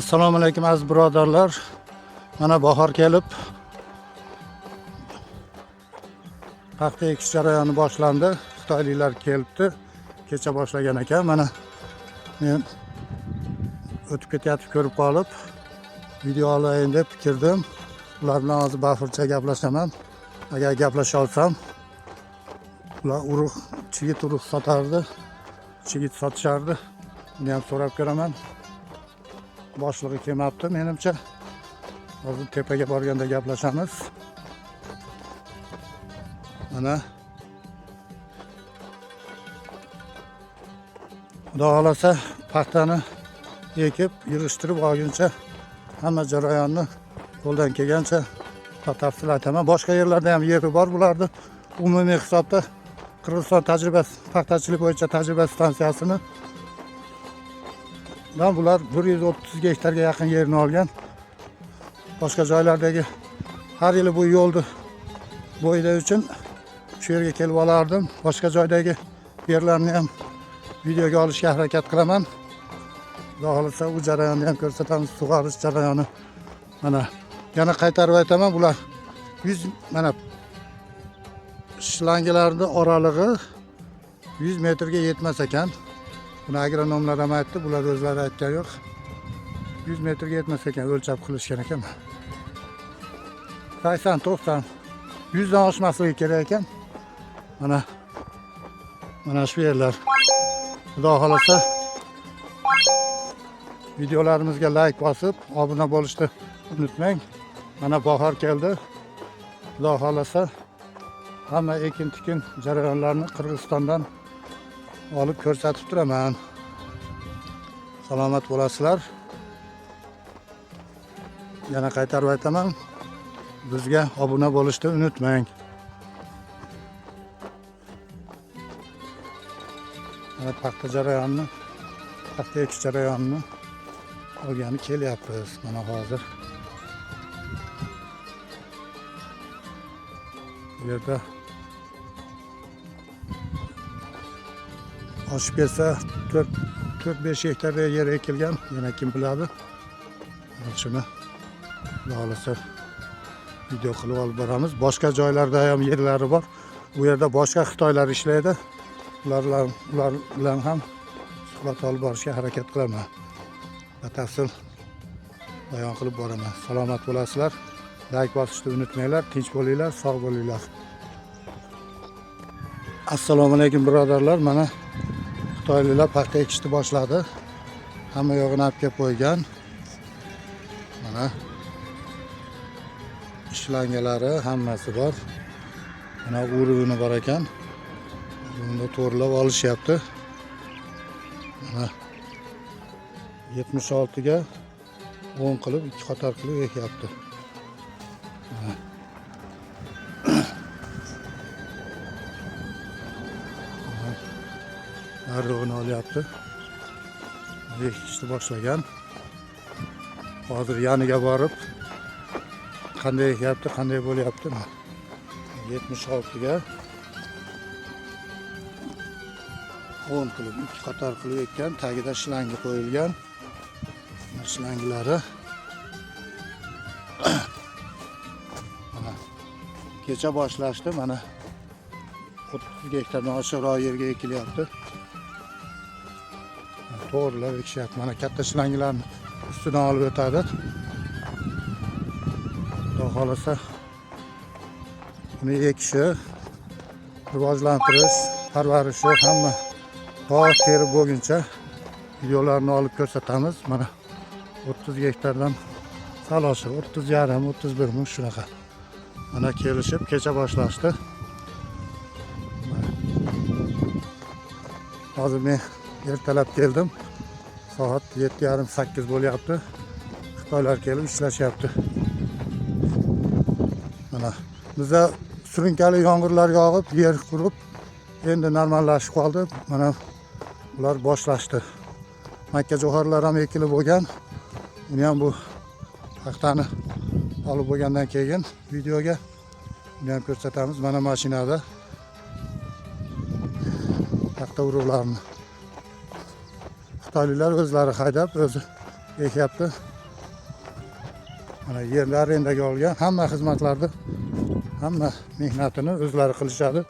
Assalomu alaykum aziz birodarlar. Mana bahor kelib, paxta ekish jarayoni boshlandi. Xitoyliklar kelibdi. Kecha boshlagan ekan. Mana men o'tib ketayotib ko'rib qolib, video olayin deb kirdim. Ular bilan hozir bafurcha gaplashaman. Agar gaplasha olsam, ular urug', chigit urug' sotardi. Chigit sotishardi. Buni ham so'rab ko'raman. Boshlig'i kelmabdi menimcha. Hozir tepaga borganda gaplashamiz. Mana Xudo xolasa paxtani ekib, yig'ishtirib olguncha hamma jarayonni qo'ldan kelgancha batafsil aytaman. Boshqa yerlarda ham yeri bor bularni. Umumiy hisobda Qirg'iziston tajribasi, paxtachilik bo'yicha tajriba stansiyasini bular 130 gektarga yaqin yerini olgan. Boshqa joylardagi har yili bu yo'lni bo'yida uchun shu yerga kelib olardim. Boshqa joydagi yerlarni ham videoga olishga harakat qilaman. Xudo xolasa u jarayonni ham ko'rsatamiz, sug'orish jarayoni. Mana yana qaytarib aytaman, bular 100 mana shlangalarning oralig'i 100 metrga yetmas ekan. Buni agronomlar ham aytdi, bular o'zlari aytgan yo'q. 100 metrga yetmas ekan, o'lchab qilishgan ekan. 80, 90, 100 dan oshmasligi kerak ekan. Mana shu yerlar. Xudo xolasa videolarimizga like bosib, obuna bo'lishni unutmang. Mana bahor keldi. Xudo xolasa hamma ekin-tikin jarayonlarini Qirg'izistondan olib ko'rsatib turaman. Salomat bo'lasizlar. Yana qaytarib aytaman. Bizga obuna bo'lishni unutmang. Mana paxta jarayonini, paxta ekish jarayonini olgani kelyapmiz. Mana hozir bu yerda oshib ketsa 4-5 hektarga yer ekilgan, yana kim biladi. Shuni Xudo xolasa video qilib olib boramiz. Boshqa joylarda ham yerlari bor. Bu yerda boshqa Xitoylar ishlaydi. Ular bilan ham suhbat olib borishga harakat qilaman. Batafsil bayon qilib boraman. Salomat bo'lasizlar. Like bosishni unutmanglar. Tinch bo'linglar, sog' bo'linglar. Assalomu alaykum birodarlar. Mana Xitoyliklar paxta ekishni boshladi. Hamma yog'ini olib kelib qo'ygan. Mana ishlangalari hammasi bor. Mana urug'ini bor ekan. Bunda to'g'rilab olishyapti. Mana 76 ga 10 qilib, 2 qator qilib ekyapti. Narxini olyapti. Ekishni boshlagan. Hozir yaniga borib qanday ekyapti, qanday bo'lyapti? 76 ga 10 qilib, 2 qator qilib ekkan, tagida shlangi qo'yilgan. Shlangilari mana kecha boshlashdi. Mana 30 gektardan oshiqroq yerga ekilyapti. To'g'rilab ekishyapti. Mana katta shlanglarni ustidan olib o'tadi. Xudo xolasa uni ekishi, rivojlantirish, parvarishi hamma tog' terib bo'lguncha videolarni olib ko'rsatamiz. Mana 30 gektardan sal oshiq, 30,5, 31 ming shunaqa. Mana kelishib kecha boshlashdi. Hozir men ertalab keldim. Soat 7:30-8 bo'lyapti. Xitoylar kelib ishlashyapti. Mana bizda surunkali yomg'irlar yog'ib, yer qurib, endi normallashib qoldi. Mana ular boshlashdi. Makka jo'xorilar ham ekilib bo'lgan. Uni ham bu paxtani olib bo'lgandan keyin videoga uni ham ko'rsatamiz. Mana mashinada paxta urug'larini Xitoyliklar o'zlari haydab, o'zi ekyapti. Mana yerni arendaga olgan, hamma xizmatlarni, hamma mehnatini o'zlari qilishadi.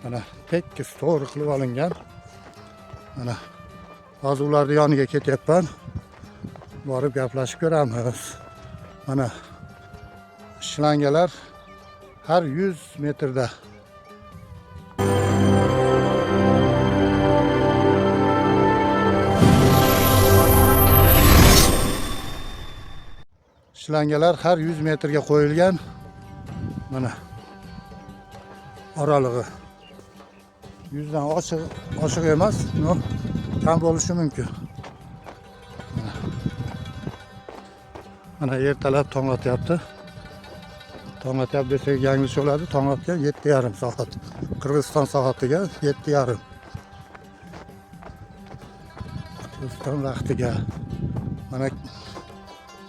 Mana tekis to'g'ri qilib olingan. Mana hozir ularning yoniga ketyapman. Borib gaplashib ko'ramiz. Mana shlangalar har 100 metrda. Shlangalar har 100 metrga qo'yilgan. Mana oralig'i 100 dan oshiq emas, no, kam bo'lishi mumkin. Mana ertalab tong otyapti. Tong otyapti desak yanglish bo'ladi. Tong otgan 7:30 soat. Qirg'iziston soatiga 7:30. Qirg'iziston vaqtiga. Mana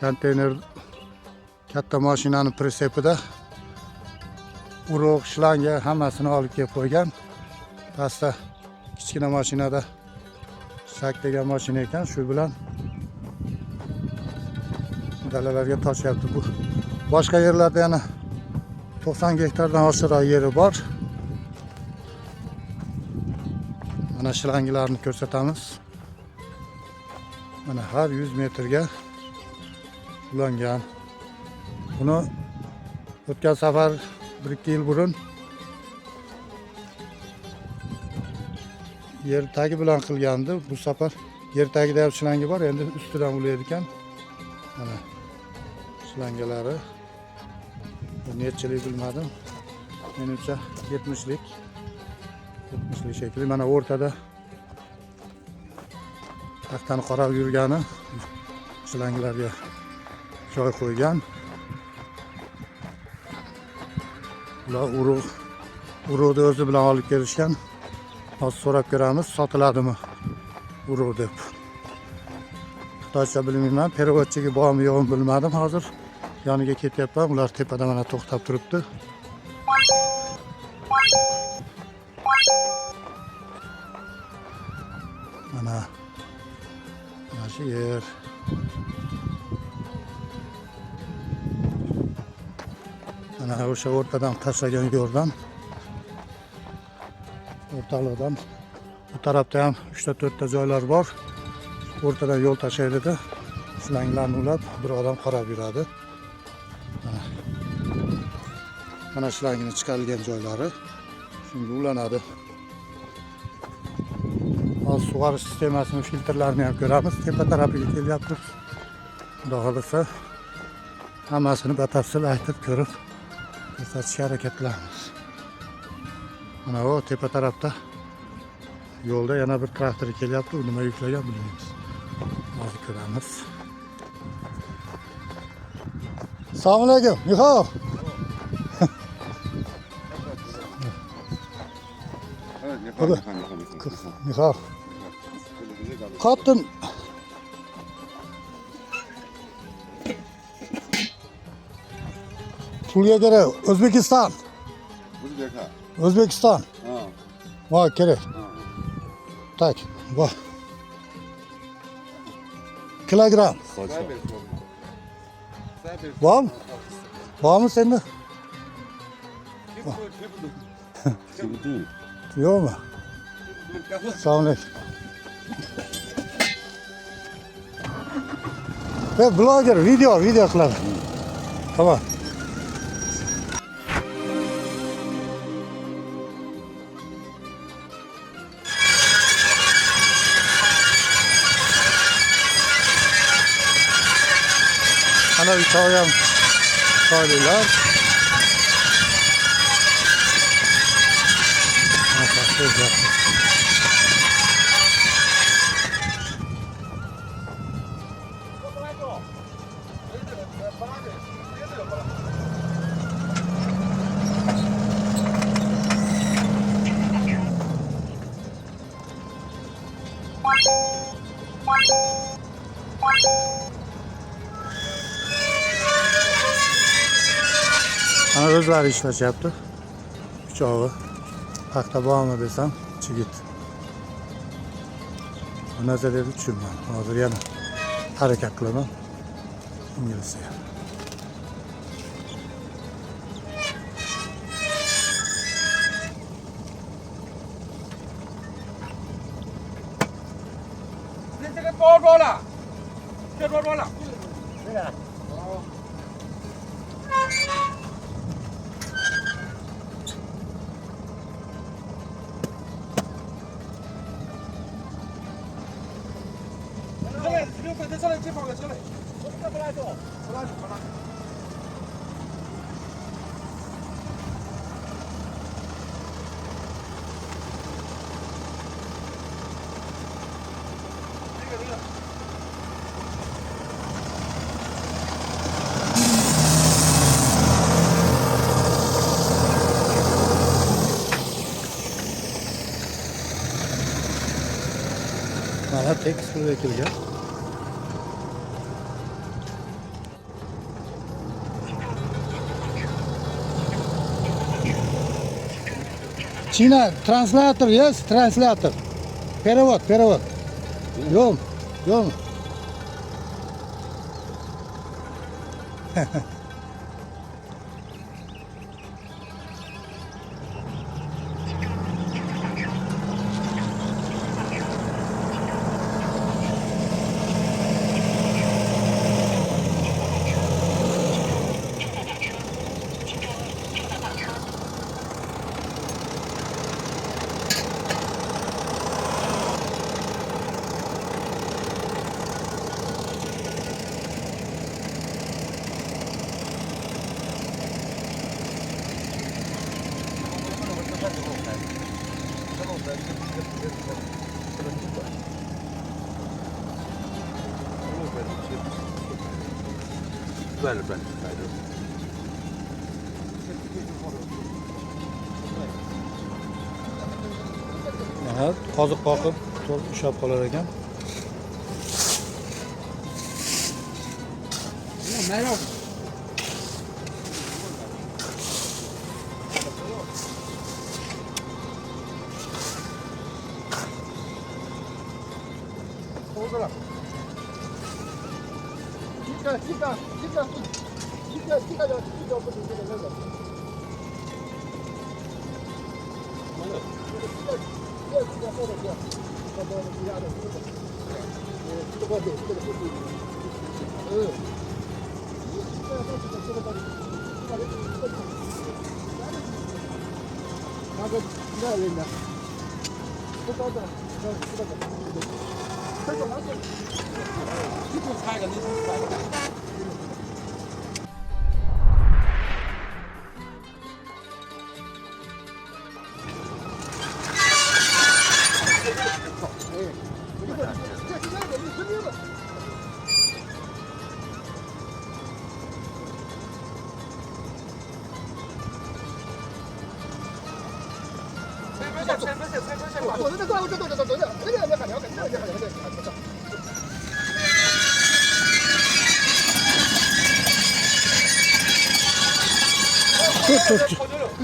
konteyner katta mashinani pritsepida urug', shlanga hammasini olib kelib qo'ygan. Pastda kichkina mashinada sak degan mashina ekan, shu bilan dalalarga toshyapti. Bu boshqa yerlarda yana 90 gektardan oshiqroq yeri bor. Mana shlangilarni ko'rsatamiz. Mana har 100 metrga ulangan. Buni o'tgan safar 1-2 yil burun yer tagi bilan qilgandi. Bu safar yer tagida ham shlangi bor, endi ustidan ulaydi ekan. Mana shlangalari. Bu nechilik bilmadim. Menimcha 70lik. 70lik shekilli. Mana o'rtada taxtani qorab yurgani shlanglarga joy qo'ygan. Ular urug'ni o'zi bilan olib kelishgan. Hozir so'rab ko'ramiz, sotiladimi urug' deb. Xitoycha bilmayman, perevodchiga bormi yo'qmi bilmadim. Hozir yoniga ketyapman. Ular tepada mana to'xtab turibdi. Mana shu yer. Mana o'sha o'rtadan tashlagan yo'ldan, o'rtalikdan bu tarafda ham 3-4 ta joylar bor. O'rtadan yo'l tashlaydi. Shlanglarni ulab bir odam qarab yuradi. Mana shlangini chiqarilgan joylari. Shunga ulanadi. Hozir sug'orish sistemasini, filtrlarini ham ko'ramiz. Tepa tarafiga kelyapti. Xudo xolasa hammasini batafsil aytib ko'rib ko'rsatishga harakat qilamiz. Mana o tepa tarafda yo'lda yana bir traktor kelyapti. U nima yuklagan bilmaymiz. Hozir ko'ramiz. Assalomu alaykum, Mixail. Mixail. Qattin pulga kerak. O'zbekiston. O'zbekiston. Va kerak. Tak, va. Kilogram. Var mı? Var mı sende? Yok mu? Sağ olun. Ve blogger, video kılar. Tamam. Ana İtalyan sahililer. Ana o'zlari ishlashyapti. Pichog'i. Paxta bormi desam, chigit. Nazarda tushunman. Hozir yana harakat qilaman. Inglizcha. 多了，这多了。这个。这来，6分，这来，这放个这来，这不来走，不来走，不来。这个。Mana tek su ekilgan. China translator, yes, translator. Перевод. Yo'q.转着。Mana qoziq qoqib ushlab qolar ekan.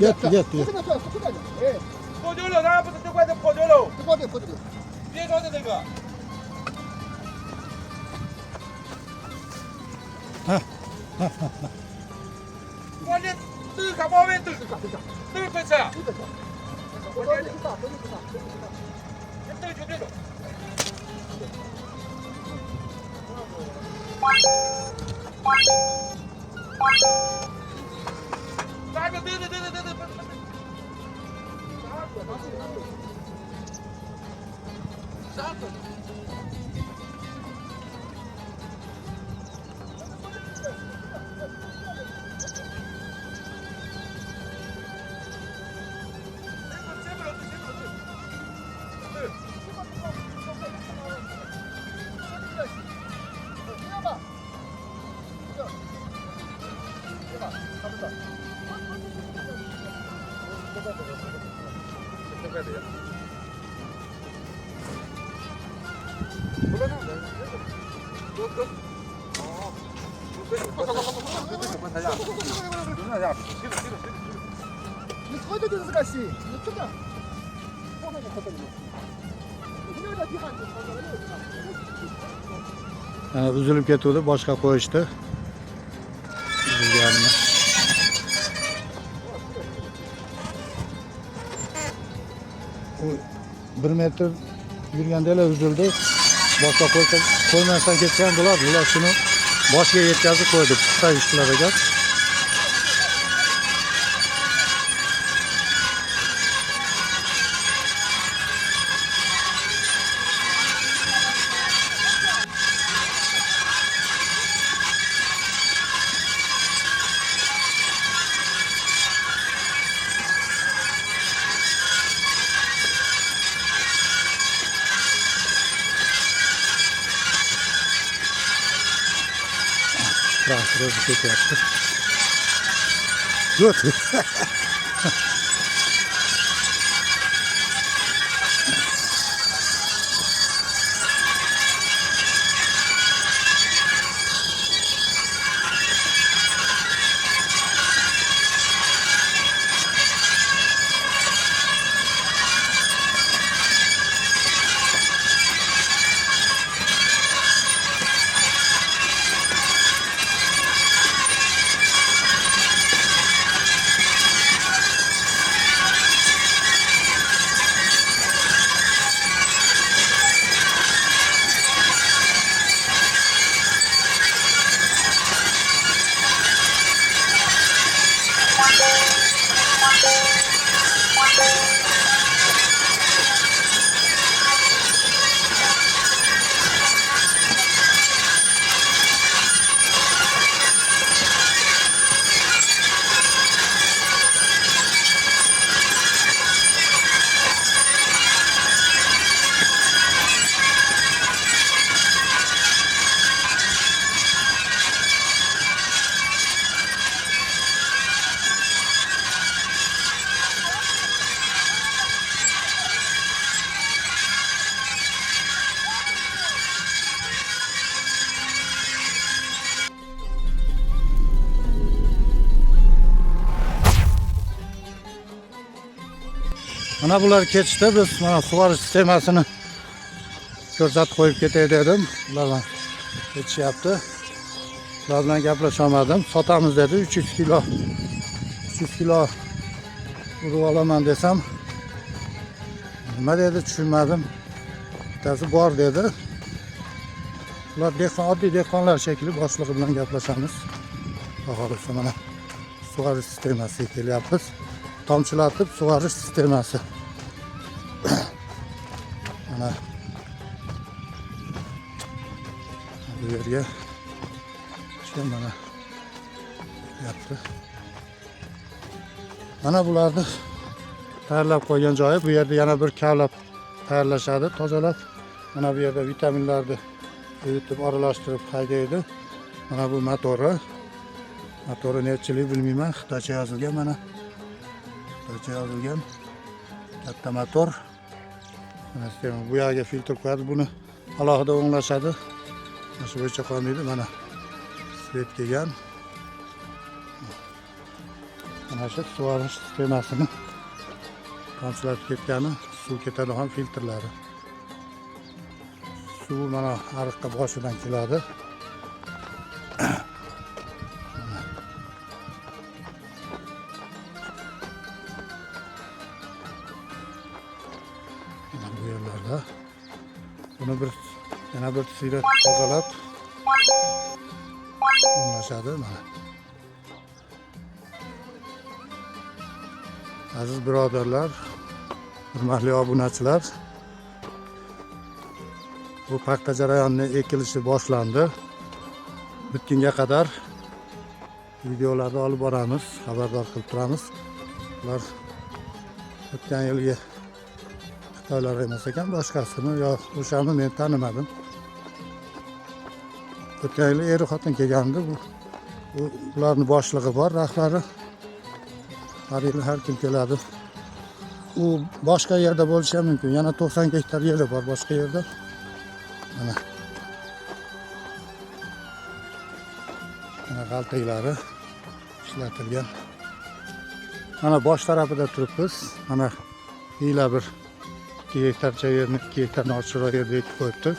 Yet.破旧了，咱不是这块都破旧了，别搞的这个。关键这个卡包位都是分车，这就这种。哪个对。啥子？Uzilib ketuvdi, boshqa qo'yishdi. Uzilganini. U 1 metr yurganda uzildi. boshqa qo'ymasdan ketgan bo'ladi. Ular shuni boshga yetkazib qo'ydi. Puxta ishlar ekan. Traktör ketyapti. Yo'q. Mana bular ketishdi. Biz mana sug'orish sistemasini ko'rsatib qo'yib ketay dedim. Ular bilan ketishyapti. Ular bilan gaplashib olmadim. Sotamiz dedi 300 kilo. 300 kilo urib olaman desam, nima dedi tushunmadim. Bittasi bor dedi. Ular dehqon, oddiy dehqonlar shekilli boshlig'i bilan gaplashamiz. Xohlasa mana sug'orish sistemasiga kelyapmiz. Tomchilatib sug'orish sistemasi. Mana bu yerga mana yaptı. Mana bularni tayyorlab qo'ygan joyi. Bu yerda yana bir kavlab tayyorlashadi, tozalab. Mana bu yerda vitaminlarni eritib, aralashtirib haydaydi. Mana bu motori. Motori nechilik bilmayman, xitoycha yozilgan mana. Yozilgan katta motor. Bu yerga filtr qo'yadi, buni alohida o'nglashadi. Mana shu bo'yicha qolmaydi. Mana svet kelgan. Mana shu sug'orish sistemasini tomchilatib ketgani, suv ketadigan filtrlari. Suv mana ariqqa boshidan keladi. Bu yerlarda buni yana bir siyrat tozalab o'nglashadi. Mana aziz birodarlar, hurmatli obunachilar, bu paxta jarayoni ekilishi boshlandi. Bitgunga qadar videolarni olib boramiz, xabardor qilib turamiz. Ular o'tgan yilgi Xitoylar emas ekan, boshqasini yo o'shani men tanimadim. O'tgan yil er xotin kelgandi. Ularning boshlig'i bor, rahbari. Har yil har kim keladi. U boshqa yerda bo'lishi ham mumkin. Yana 90 gektar yeri bor boshqa yerda. Mana g'altaklari ishlatilgan. Mana bosh tarafida turibmiz. Mana hiyla bir 2 gektarcha yerni 2 gektardan oshiqroq yerda ekib qo'yibdi.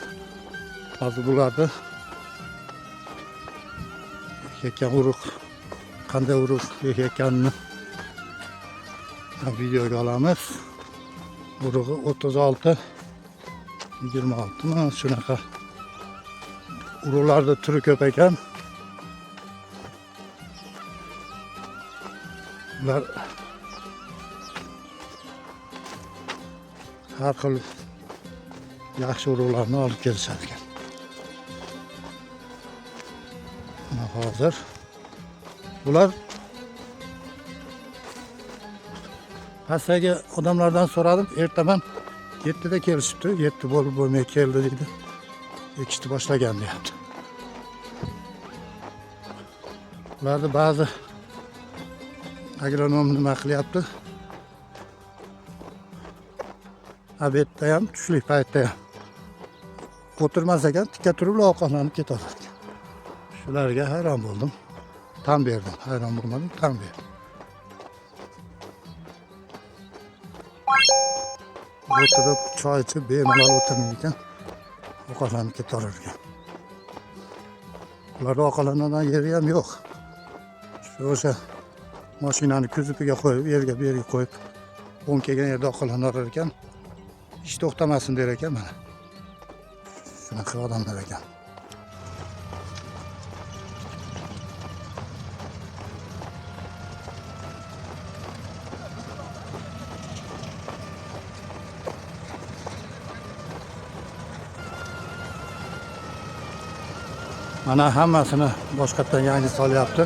Hozir bularni ekkan urug' qanday urug' ekkanini videoga olamiz. Urug'i 36 26 shunaqa urug'larda turi ko'p ekan. Ular har xil yaxshi urug'larni olib kelishar ekan. Mana hozir bular pastdagi odamlardan so'radim, ertaman 7da kelishibdi, 7 bo'lib bo'lmay keldi deydi. Ekishni boshlagan deyapti. Ularda ba'zi agronom nima qilyapti? Obedda ham, tushlik paytda ham o'tirmas ekan, tikka turib ovqatlanib ketavergan. Shularga hayron bo'ldim. Tan berdim. Hayron bo'lmadim, tan berdim. O'tirib choy ichib bemalol o'tirmaydi ekan, ovqatlanib ketaverar ekan. Ularda ovqatlanadigan yeri ham yo'q. O'sha mashinani kuzupiga qo'yib, yerga bu yerga qo'yib, o'ng kelgan yerda ovqatlanar ekan. Ish to'xtamasin der ekan mana. Shunaqa odamlar ekan. Mana hammasini boshqatdan yangi solyapti.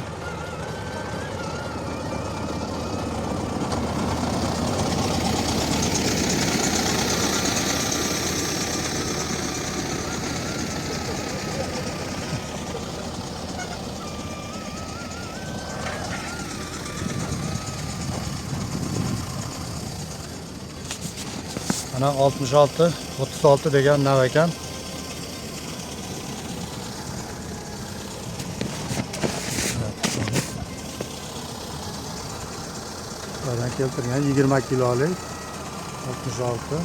Mana 66, 36 degan nav ekan. Buradan keltirgan 20 kilolik 66.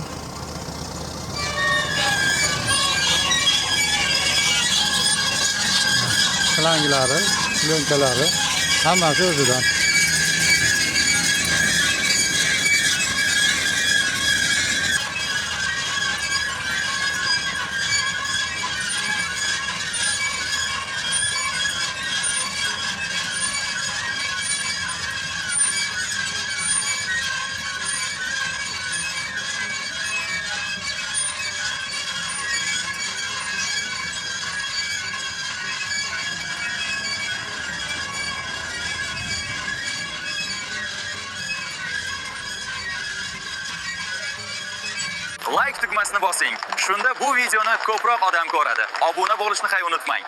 Qilanglari, plyonkalari hammasi o'zidan. Like tugmasini bosing. Shunda bu videoni ko'proq odam ko'radi. Obuna bo'lishni unutmang.